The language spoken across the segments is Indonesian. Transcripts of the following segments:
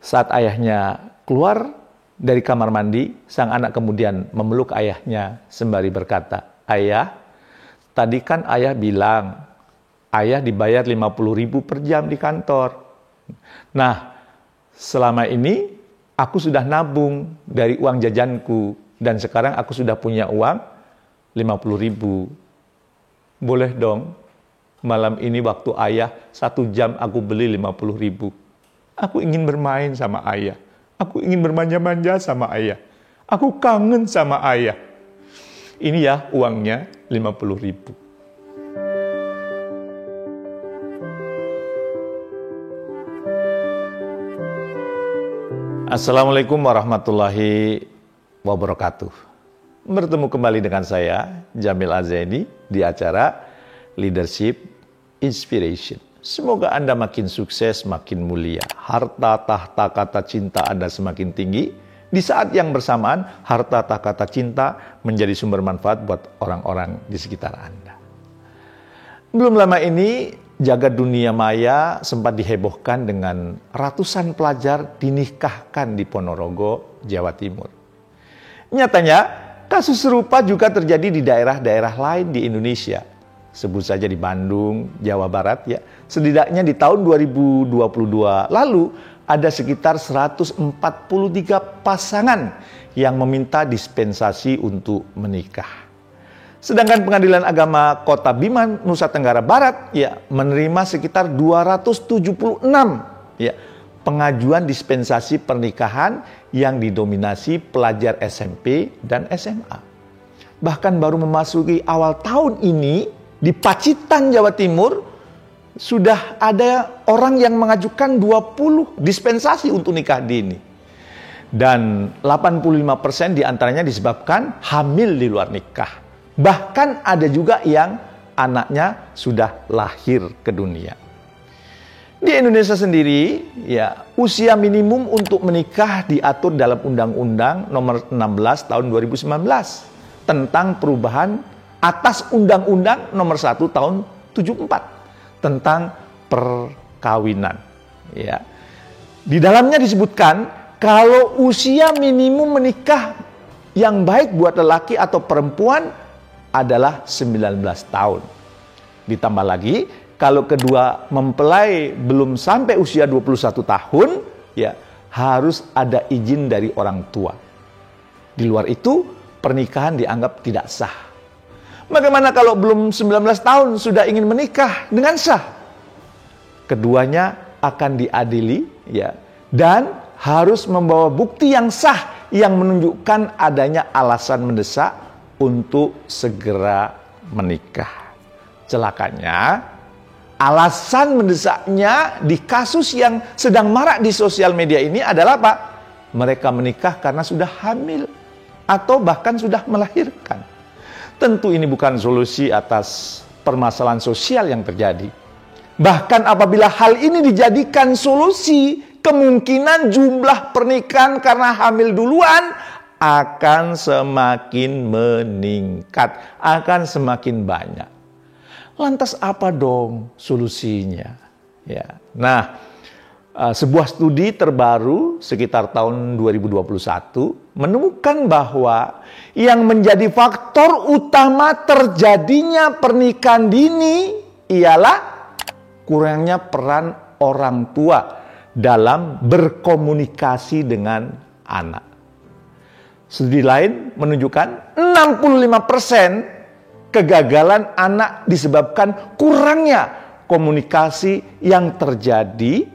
Saat ayahnya keluar dari kamar mandi, sang anak kemudian memeluk ayahnya sembari berkata, "Ayah, tadi kan ayah bilang, ayah dibayar 50.000 per jam di kantor. Nah, selama ini aku sudah nabung dari uang jajanku dan sekarang aku sudah punya uang 50.000. Boleh dong, malam ini waktu ayah 1 jam aku beli 50.000. Aku ingin bermain sama ayah. Aku ingin bermanja-manja sama ayah. Aku kangen sama ayah. Ini ya uangnya 50.000. Assalamualaikum warahmatullahi wabarakatuh. Bertemu kembali dengan saya, Jamil Azeni, di acara Leadership Inspiration. Semoga Anda makin sukses, makin mulia. Harta, tahta, kata cinta Anda semakin tinggi. Di saat yang bersamaan, harta, tahta, kata cinta menjadi sumber manfaat buat orang-orang di sekitar Anda. Belum lama ini, jagat dunia maya sempat dihebohkan dengan ratusan pelajar dinikahkan di Ponorogo, Jawa Timur. Nyatanya, kasus serupa juga terjadi di daerah-daerah lain di Indonesia. Sebut saja di Bandung, Jawa Barat ya. Setidaknya di tahun 2022 lalu ada sekitar 143 pasangan yang meminta dispensasi untuk menikah. Sedangkan Pengadilan Agama Kota Bima, Nusa Tenggara Barat ya menerima sekitar 276 ya pengajuan dispensasi pernikahan yang didominasi pelajar SMP dan SMA. Bahkan baru memasuki awal tahun ini di Pacitan, Jawa Timur, sudah ada orang yang mengajukan 20 dispensasi untuk nikah dini. Dan 85% diantaranya disebabkan hamil di luar nikah. Bahkan ada juga yang anaknya sudah lahir ke dunia. Di Indonesia sendiri, ya, usia minimum untuk menikah diatur dalam Undang-Undang Nomor 16 Tahun 2019 tentang perubahan atas Undang-Undang Nomor 1 Tahun 74 tentang perkawinan. Ya. Di dalamnya disebutkan kalau usia minimum menikah yang baik buat lelaki atau perempuan adalah 19 tahun. Ditambah lagi kalau kedua mempelai belum sampai usia 21 tahun, ya harus ada izin dari orang tua. Di luar itu pernikahan dianggap tidak sah. Bagaimana kalau belum 19 tahun sudah ingin menikah dengan sah? Keduanya akan diadili ya dan harus membawa bukti yang sah yang menunjukkan adanya alasan mendesak untuk segera menikah. Celakanya, alasan mendesaknya di kasus yang sedang marak di sosial media ini adalah apa? Mereka menikah karena sudah hamil atau bahkan sudah melahirkan. Tentu ini bukan solusi atas permasalahan sosial yang terjadi. Bahkan apabila hal ini dijadikan solusi, kemungkinan jumlah pernikahan karena hamil duluan akan semakin meningkat, akan semakin banyak. Lantas apa dong solusinya? Ya. Nah, sebuah studi terbaru sekitar tahun 2021 menemukan bahwa yang menjadi faktor utama terjadinya pernikahan dini ialah kurangnya peran orang tua dalam berkomunikasi dengan anak. Studi lain menunjukkan 65% kegagalan anak disebabkan kurangnya komunikasi yang terjadi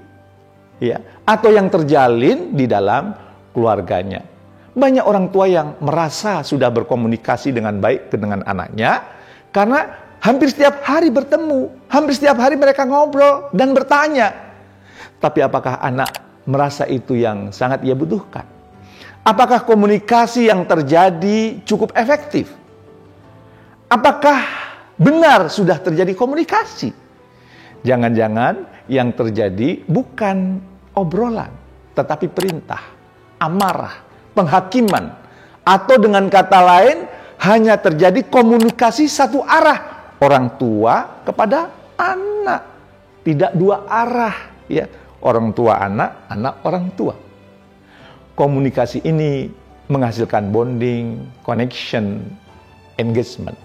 ya, atau yang terjalin di dalam keluarganya. Banyak orang tua yang merasa sudah berkomunikasi dengan baik dengan anaknya karena hampir setiap hari bertemu, hampir setiap hari mereka ngobrol dan bertanya. Tapi apakah anak merasa itu yang sangat ia butuhkan? Apakah komunikasi yang terjadi cukup efektif? Apakah benar sudah terjadi komunikasi? Jangan-jangan yang terjadi bukan obrolan, tetapi perintah, amarah, penghakiman, atau dengan kata lain hanya terjadi komunikasi satu arah, orang tua kepada anak, tidak dua arah, ya. orang tua anak, anak orang tua. Komunikasi ini menghasilkan bonding, connection, engagement.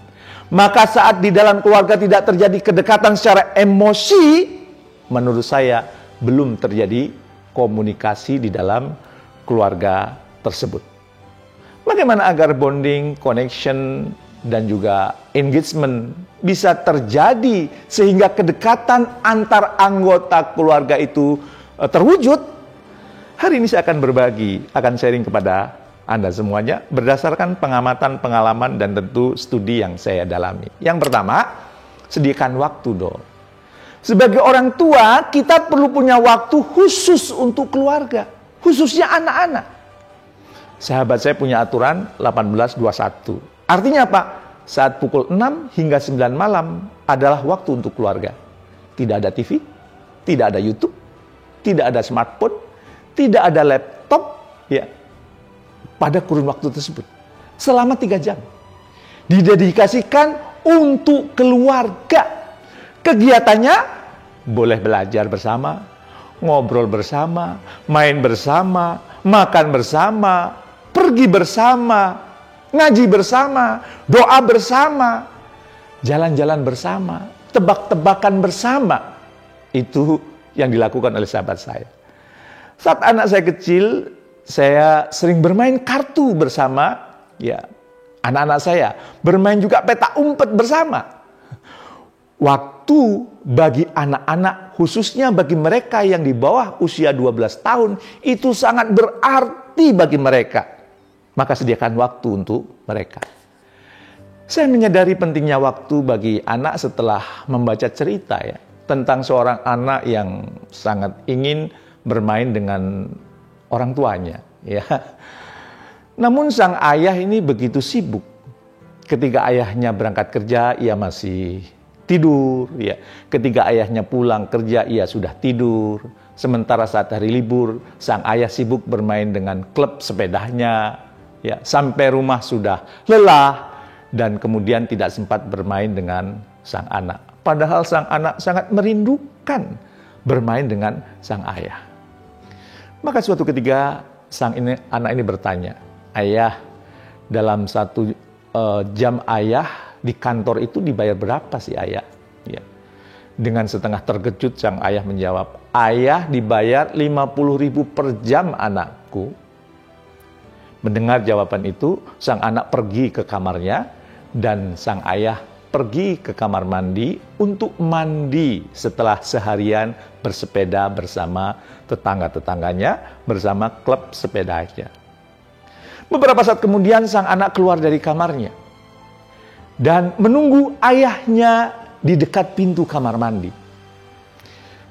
Maka saat di dalam keluarga tidak terjadi kedekatan secara emosi, menurut saya belum terjadi komunikasi di dalam keluarga tersebut. Bagaimana agar bonding, connection, dan juga engagement bisa terjadi sehingga kedekatan antar anggota keluarga itu terwujud? Hari ini saya akan berbagi, akan sharing kepada Anda semuanya berdasarkan pengamatan, pengalaman, dan tentu studi yang saya dalami. Yang pertama, sediakan waktu dong. Sebagai orang tua, kita perlu punya waktu khusus untuk keluarga, khususnya anak-anak. Sahabat saya punya aturan 18-21. Artinya apa? Saat pukul 6 hingga 9 malam adalah waktu untuk keluarga. Tidak ada TV, tidak ada YouTube, tidak ada smartphone, tidak ada laptop, ya. Pada kurun waktu tersebut selama 3 jam didedikasikan untuk keluarga. Kegiatannya boleh belajar bersama, ngobrol bersama, main bersama, makan bersama, pergi bersama, ngaji bersama, doa bersama, jalan-jalan bersama, tebak-tebakan bersama. Itu yang dilakukan oleh sahabat saya. Saat anak saya kecil, saya sering bermain kartu bersama, ya, anak-anak saya. Bermain juga petak umpet bersama. Waktu bagi anak-anak, khususnya bagi mereka yang di bawah usia 12 tahun, itu sangat berarti bagi mereka. Maka sediakan waktu untuk mereka. Saya menyadari pentingnya waktu bagi anak setelah membaca cerita, ya, tentang seorang anak yang sangat ingin bermain dengan orang tuanya, ya. Namun sang ayah ini begitu sibuk. Ketika ayahnya berangkat kerja, ia masih tidur, ya. Ketika ayahnya pulang kerja, ia sudah tidur. Sementara saat hari libur, sang ayah sibuk bermain dengan klub sepedanya, ya. Sampai rumah sudah lelah dan kemudian tidak sempat bermain dengan sang anak. Padahal sang anak sangat merindukan bermain dengan sang ayah. Maka suatu ketika anak ini bertanya, "Ayah, dalam 1 jam ayah di kantor itu dibayar berapa sih ayah?" Ya. Dengan setengah terkejut sang ayah menjawab, "Ayah dibayar 50.000 per jam anakku." Mendengar jawaban itu, sang anak pergi ke kamarnya dan sang ayah pergi ke kamar mandi untuk mandi setelah seharian bersepeda bersama tetangga-tetangganya, bersama klub sepedanya. Beberapa saat kemudian sang anak keluar dari kamarnya dan menunggu ayahnya di dekat pintu kamar mandi.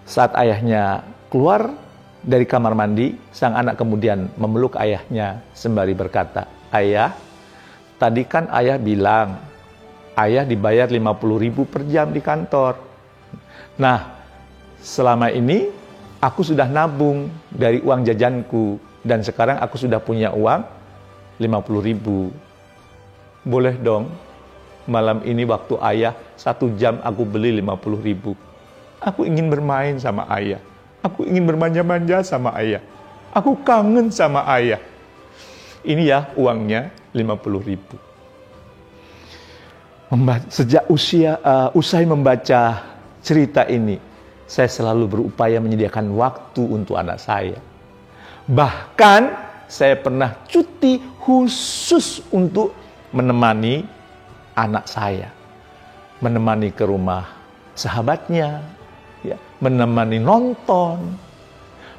Saat ayahnya keluar dari kamar mandi, sang anak kemudian memeluk ayahnya sembari berkata, "Ayah, tadi kan ayah bilang ayah dibayar 50.000 per jam di kantor. Nah, selama ini aku sudah nabung dari uang jajanku dan sekarang aku sudah punya uang 50.000. Boleh dong malam ini waktu ayah 1 jam aku beli 50.000. Aku ingin bermain sama ayah. Aku ingin bermanja-manja sama ayah. Aku kangen sama ayah. Ini ya uangnya 50.000. Sejak usai membaca cerita ini, saya selalu berupaya menyediakan waktu untuk anak saya. Bahkan saya pernah cuti khusus untuk menemani anak saya. Menemani ke rumah sahabatnya, ya, menemani nonton,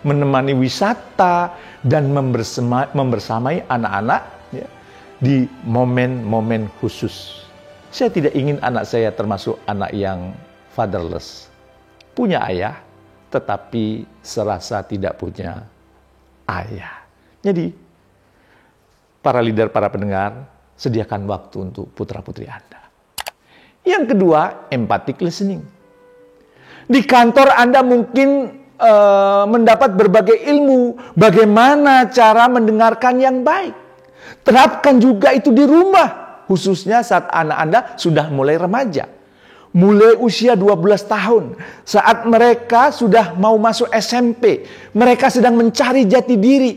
menemani wisata, dan membersamai anak-anak, ya, di momen-momen khusus. Saya tidak ingin anak saya termasuk anak yang fatherless. Punya ayah, tetapi serasa tidak punya ayah. Jadi, para leader, para pendengar, sediakan waktu untuk putra-putri Anda. Yang kedua, empathic listening. Di kantor Anda mungkin mendapat berbagai ilmu bagaimana cara mendengarkan yang baik. Terapkan juga itu di rumah, khususnya saat anak Anda sudah mulai remaja. mulai usia 12 tahun, saat mereka sudah mau masuk SMP, mereka sedang mencari jati diri.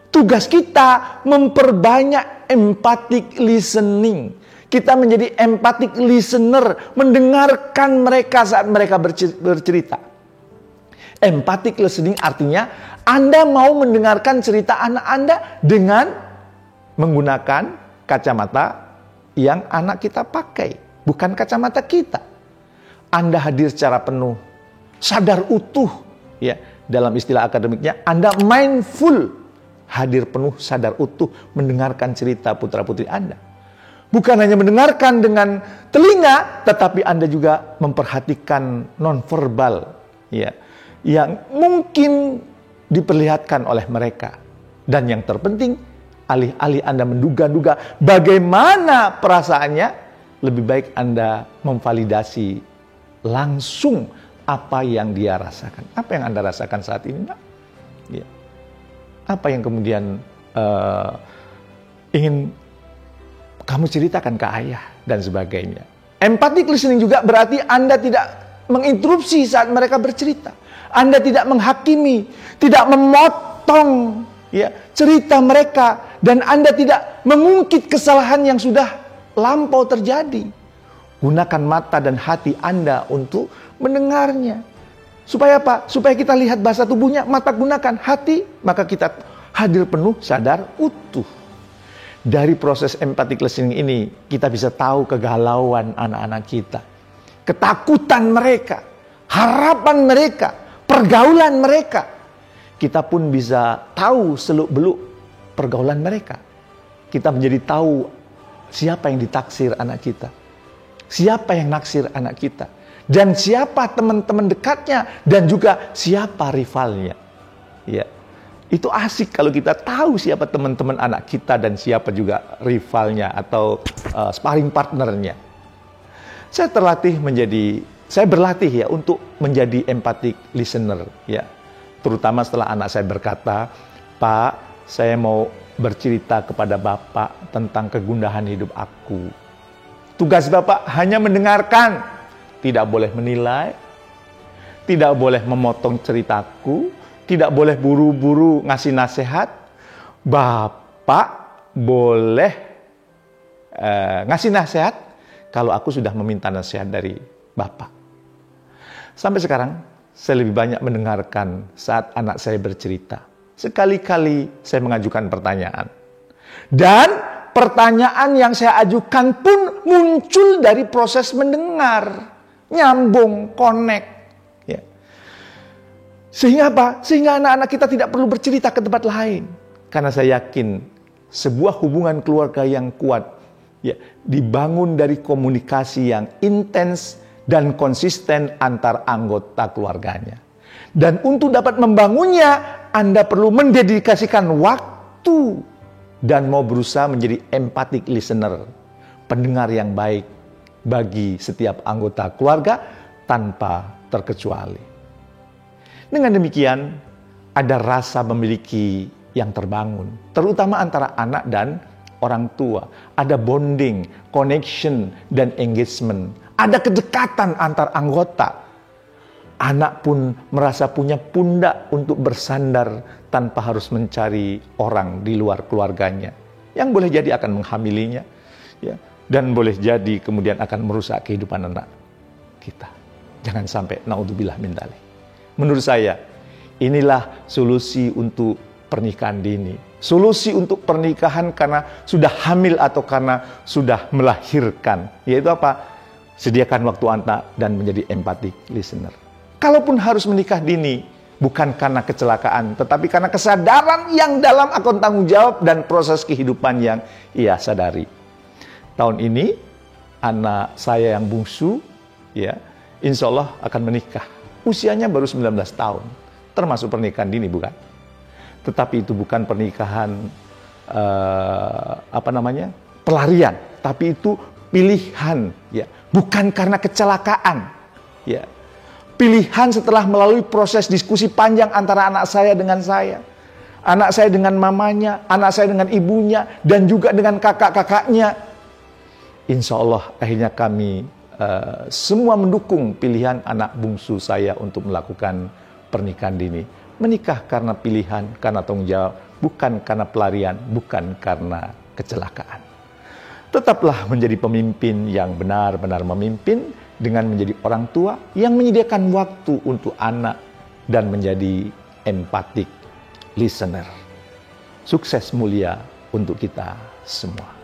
Tugas kita memperbanyak empathic listening. Kita menjadi empathic listener, mendengarkan mereka saat mereka bercerita. Empathic listening artinya Anda mau mendengarkan cerita anak Anda dengan menggunakan kacamata yang anak kita pakai, bukan kacamata kita. Anda hadir secara penuh, sadar utuh, ya. Dalam istilah akademiknya, Anda mindful, hadir penuh, sadar utuh, mendengarkan cerita putra-putri Anda. Bukan hanya mendengarkan dengan telinga, tetapi Anda juga memperhatikan nonverbal, ya, yang mungkin diperlihatkan oleh mereka. Dan yang terpenting, alih-alih Anda menduga-duga bagaimana perasaannya, lebih baik Anda memvalidasi langsung apa yang dia rasakan. Apa yang Anda rasakan saat ini, Nak? Ya. Apa yang kemudian ingin kamu ceritakan ke ayah dan sebagainya. Empathic listening juga berarti Anda tidak menginterupsi saat mereka bercerita. Anda tidak menghakimi, tidak memotong, ya, cerita mereka, dan Anda tidak mengungkit kesalahan yang sudah lampau terjadi. Gunakan mata dan hati Anda untuk mendengarnya. Supaya apa? Supaya kita lihat bahasa tubuhnya. Mata gunakan, hati, maka kita hadir penuh, sadar, utuh. Dari proses empathic listening ini, kita bisa tahu kegalauan anak-anak kita, ketakutan mereka, harapan mereka, pergaulan mereka. Kita pun bisa tahu seluk-beluk pergaulan mereka. Kita menjadi tahu siapa yang ditaksir anak kita, siapa yang naksir anak kita, dan siapa teman-teman dekatnya, dan juga siapa rivalnya. Ya, itu asik kalau kita tahu siapa teman-teman anak kita dan siapa juga rivalnya atau sparring partnernya. Saya berlatih ya untuk menjadi empathic listener, ya. Terutama setelah anak saya berkata, "Pak, saya mau bercerita kepada Bapak tentang kegundahan hidup aku." Tugas Bapak hanya mendengarkan, tidak boleh menilai, tidak boleh memotong ceritaku, tidak boleh buru-buru ngasih nasihat. Bapak boleh ngasih nasihat kalau aku sudah meminta nasihat dari Bapak. Sampai sekarang, saya lebih banyak mendengarkan saat anak saya bercerita. Sekali-kali saya mengajukan pertanyaan. Dan pertanyaan yang saya ajukan pun muncul dari proses mendengar. Nyambung, connect. Ya. Sehingga apa? Sehingga anak-anak kita tidak perlu bercerita ke tempat lain. Karena saya yakin sebuah hubungan keluarga yang kuat, ya, dibangun dari komunikasi yang intens dan konsisten antar anggota keluarganya. Dan untuk dapat membangunnya, Anda perlu mendedikasikan waktu dan mau berusaha menjadi empathic listener, pendengar yang baik bagi setiap anggota keluarga tanpa terkecuali. Dengan demikian, ada rasa memiliki yang terbangun, terutama antara anak dan orang tua. Ada bonding, connection, dan engagement. Ada kedekatan antar anggota. Anak pun merasa punya pundak untuk bersandar tanpa harus mencari orang di luar keluarganya, yang boleh jadi akan menghamilinya, ya, dan boleh jadi kemudian akan merusak kehidupan anak kita. Jangan sampai naudzubillah min dzalik. Menurut saya, inilah solusi untuk pernikahan dini. Solusi untuk pernikahan karena sudah hamil atau karena sudah melahirkan. Yaitu apa? Sediakan waktu anak dan menjadi empathic listener. Kalaupun harus menikah dini, bukan karena kecelakaan, tetapi karena kesadaran yang dalam akan tanggung jawab dan proses kehidupan yang ia sadari. Tahun ini, anak saya yang bungsu, ya, insya Allah akan menikah. Usianya baru 19 tahun, termasuk pernikahan dini, bukan? Tetapi itu bukan pernikahan, pelarian, tapi itu pilihan, ya, bukan karena kecelakaan, ya. Pilihan setelah melalui proses diskusi panjang antara anak saya dengan saya, anak saya dengan mamanya, anak saya dengan ibunya, dan juga dengan kakak-kakaknya. Insya Allah akhirnya kami semua mendukung pilihan anak bungsu saya untuk melakukan pernikahan dini. Menikah karena pilihan, karena tanggung jawab, bukan karena pelarian, bukan karena kecelakaan. Tetaplah menjadi pemimpin yang benar-benar memimpin dengan menjadi orang tua yang menyediakan waktu untuk anak dan menjadi empathic listener. Sukses mulia untuk kita semua.